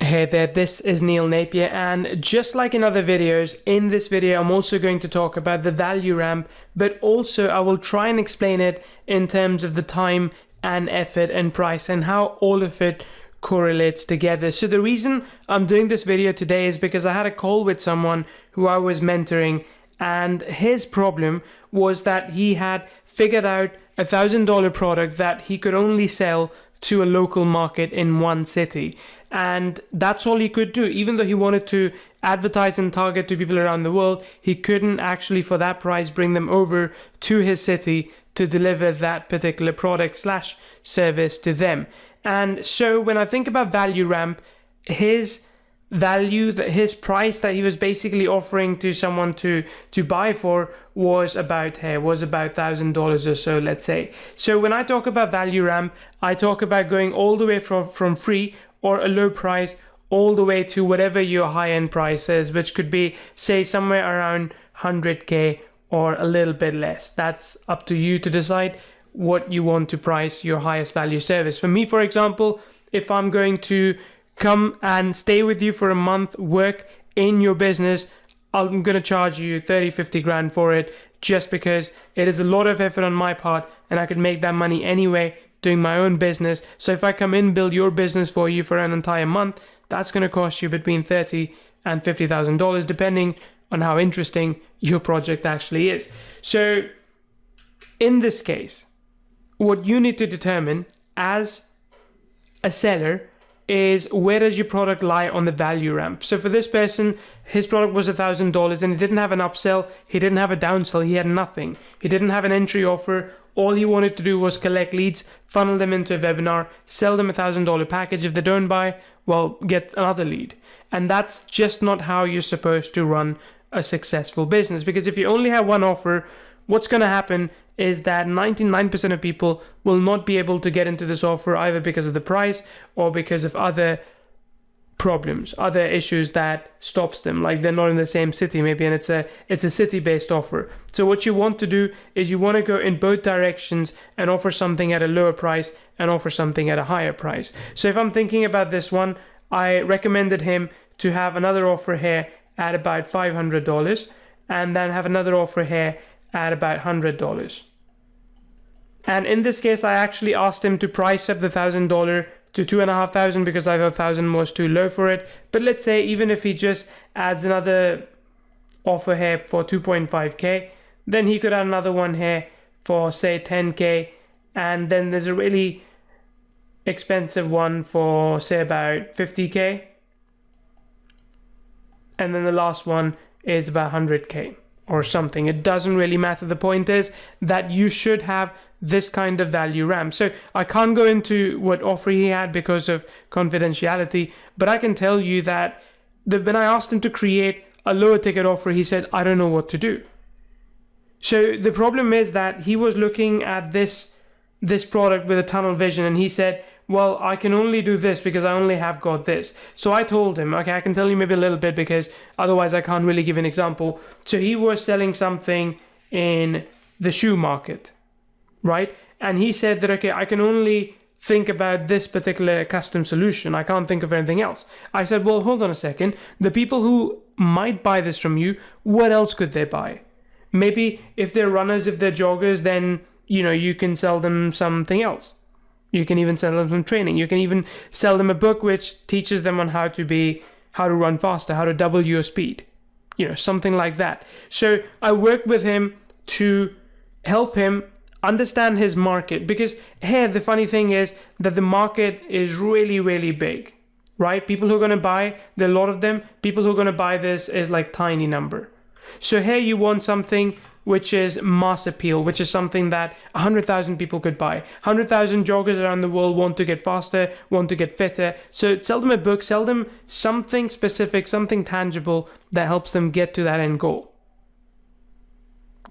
Hey there, this is Neil Napier, and just like in other videos, in this video I'm also going to talk about the value ramp, but also I will try and explain it in terms of the time and effort and price and how all of it correlates together. So the reason I'm doing this video today is because I had a call with someone who I was mentoring, and his problem was that he had figured out $1,000 product that he could only sell to a local market in one city, and that's all he could do. Even though he wanted to advertise and target to people around the world, he couldn't actually for that price bring them over to his city to deliver that particular product slash service to them. And so when I think about value ramp, his value, that his price that he was basically offering to someone to buy for was about $1,000 or so, let's say. So when I talk about value ramp, I talk about going all the way from free or a low price all the way to whatever your high-end price is, which could be, say, somewhere around 100k or a little bit less. That's up to you to decide what you want to price your highest value service. For me, for example, if I'm going to come and stay with you for a month, work in your business, I'm going to charge you 30, 50 grand for it, just because it is a lot of effort on my part and I could make that money anyway doing my own business. So if I come in, build your business for you for an entire month, that's going to cost you between $30,000 and $50,000, depending on how interesting your project actually is. So in this case, what you need to determine as a seller is, where does your product lie on the value ramp? So for this person, his product was $1,000 and he didn't have an upsell, he didn't have a downsell, he had nothing. He didn't have an entry offer. All he wanted to do was collect leads, funnel them into a webinar, sell them $1,000 package. If they don't buy, well, get another lead. And that's just not how you're supposed to run a successful business, because if you only have one offer, what's going to happen is that 99% of people will not be able to get into this offer, either because of the price or because of other problems, other issues that stops them, like they're not in the same city maybe, and it's a city-based offer. So what you want to do is you want to go in both directions and offer something at a lower price and offer something at a higher price. So if I'm thinking about this one, I recommended him to have another offer here at about $500 and then have another offer here at about $100. And in this case, I actually asked him to price up the $1,000 to $2,500 because I thought $1,000 was too low for it. But let's say even if he just adds another offer here for 2.5k, then he could add another one here for say 10k, and then there's a really expensive one for say about 50k, and then the last one is about 100k or something. It doesn't really matter. The point is that you should have this kind of value ramp. So I can't go into what offer he had because of confidentiality, but I can tell you that when I asked him to create a lower ticket offer, he said, I don't know what to do. So the problem is that he was looking at this product with a tunnel vision, and he said, well, I can only do this because I only have got this. So I told him, okay, I can tell you maybe a little bit because otherwise I can't really give an example. So he was selling something in the shoe market, right? And he said that, okay, I can only think about this particular custom solution. I can't think of anything else. I said, well, hold on a second. The people who might buy this from you, what else could they buy? Maybe if they're runners, if they're joggers, then, you can sell them something else. You can even sell them some training. You can even sell them a book which teaches them on how to run faster, how to double your speed, something like that. So I worked with him to help him understand his market, because here the funny thing is that the market is really, really big, right? People who are going to buy, there are a lot of them. People who are going to buy this is like tiny number. So here you want something which is mass appeal, which is something that 100,000 people could buy. 100,000 joggers around the world want to get faster, want to get fitter. So sell them a book, sell them something specific, something tangible that helps them get to that end goal.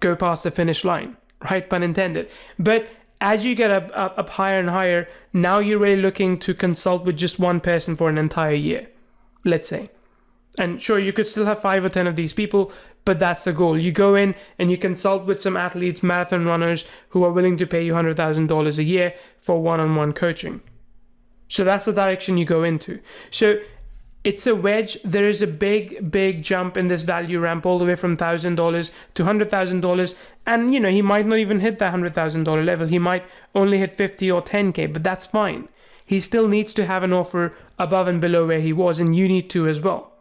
Go past the finish line, right? Pun intended. But as you get up higher and higher, now you're really looking to consult with just one person for an entire year, let's say. And sure, you could still have 5 or 10 of these people, but that's the goal. You go in and you consult with some athletes, marathon runners who are willing to pay you $100,000 a year for one-on-one coaching. So that's the direction you go into. So it's a wedge. There is a big jump in this value ramp all the way from $1,000 to $100,000. And he might not even hit that $100,000 level. He might only hit 50 or 10K, but that's fine. He still needs to have an offer above and below where he was, and you need to as well.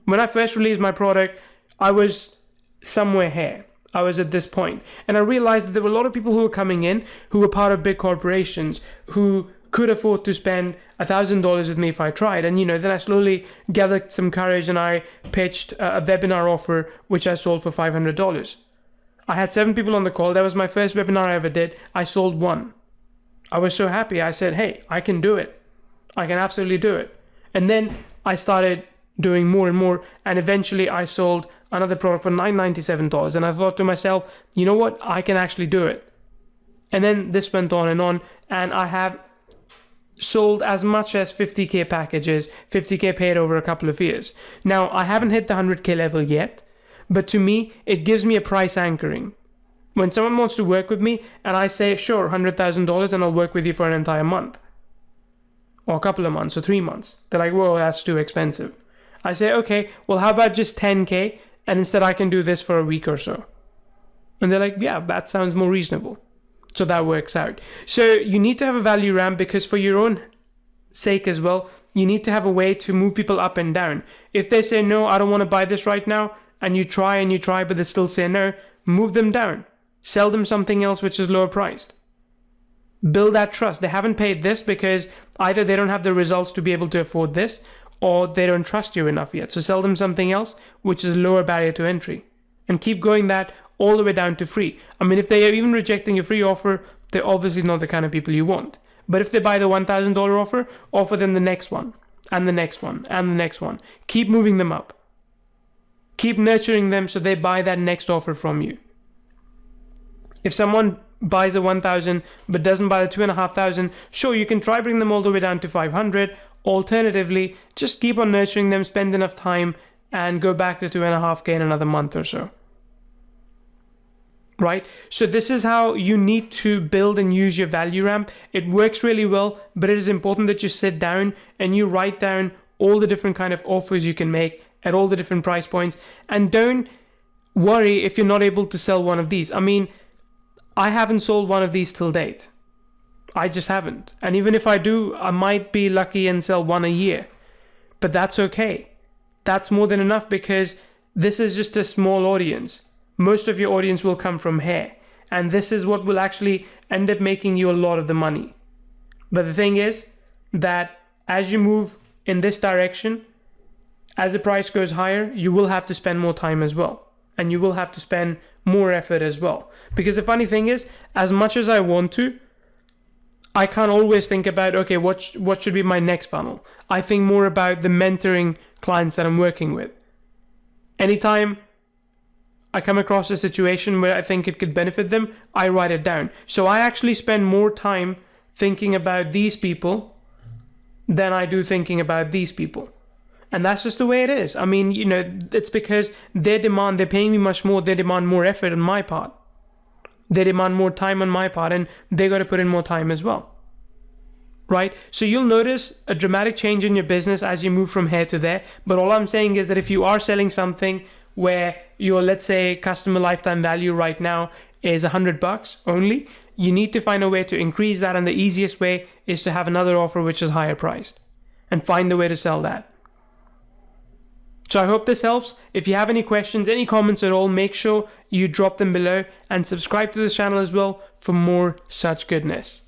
When I first released my product, I was somewhere here. I was at this point, and I realized that there were a lot of people who were coming in who were part of big corporations who could afford to spend $1,000 with me if I tried. And then I slowly gathered some courage and I pitched a webinar offer which I sold for $500. I had 7 people on the call. That was my first webinar I ever did. I sold 1. I was so happy. I said, hey, I can do it. I can absolutely do it. And then I started doing more and more, and eventually I sold another product for $997. And I thought to myself, you know what? I can actually do it. And then this went on, and I have sold as much as 50K packages, 50K paid over a couple of years. Now, I haven't hit the 100K level yet, but to me, it gives me a price anchoring. When someone wants to work with me and I say, sure, $100,000 and I'll work with you for an entire month or a couple of months or 3 months, they're like, whoa, that's too expensive. I say, okay, well, how about just 10K and instead I can do this for a week or so? And they're like, yeah, that sounds more reasonable. So that works out. So you need to have a value ramp, because for your own sake as well, you need to have a way to move people up and down. If they say, no, I don't want to buy this right now, and you try, but they still say no, move them down. Sell them something else which is lower priced. Build that trust. They haven't paid this because either they don't have the results to be able to afford this, or they don't trust you enough yet. So sell them something else which is a lower barrier to entry. And keep going that all the way down to free. I mean, if they are even rejecting your free offer, they're obviously not the kind of people you want. But if they buy the $1,000 offer, offer them the next one, and the next one, and the next one. Keep moving them up. Keep nurturing them so they buy that next offer from you. If someone buys the 1,000 but doesn't buy the 2,500, sure, you can try bring them all the way down to 500. Alternatively, just keep on nurturing them, spend enough time, and go back to 2.5K in another month or so. Right? So this is how you need to build and use your value ramp. It works really well, but it is important that you sit down and you write down all the different kind of offers you can make at all the different price points. And don't worry if you're not able to sell one of these. I mean, I haven't sold one of these till date. I just haven't. And even if I do, I might be lucky and sell one a year. But that's okay. That's more than enough, because this is just a small audience. Most of your audience will come from here. And this is what will actually end up making you a lot of the money. But the thing is that as you move in this direction, as the price goes higher, you will have to spend more time as well. And you will have to spend more effort as well. Because the funny thing is, as much as I want to, I can't always think about, okay, what should be my next funnel? I think more about the mentoring clients that I'm working with. Anytime I come across a situation where I think it could benefit them, I write it down. So I actually spend more time thinking about these people than I do thinking about these people. And that's just the way it is. I mean, it's because they're paying me much more, they demand more effort on my part. They demand more time on my part, and they got to put in more time as well. Right? So you'll notice a dramatic change in your business as you move from here to there. But all I'm saying is that if you are selling something where your, let's say, customer lifetime value right now is $100 only, you need to find a way to increase that. And the easiest way is to have another offer which is higher priced, and find a way to sell that. So I hope this helps. If you have any questions, any comments at all, make sure you drop them below, and subscribe to this channel as well for more such goodness.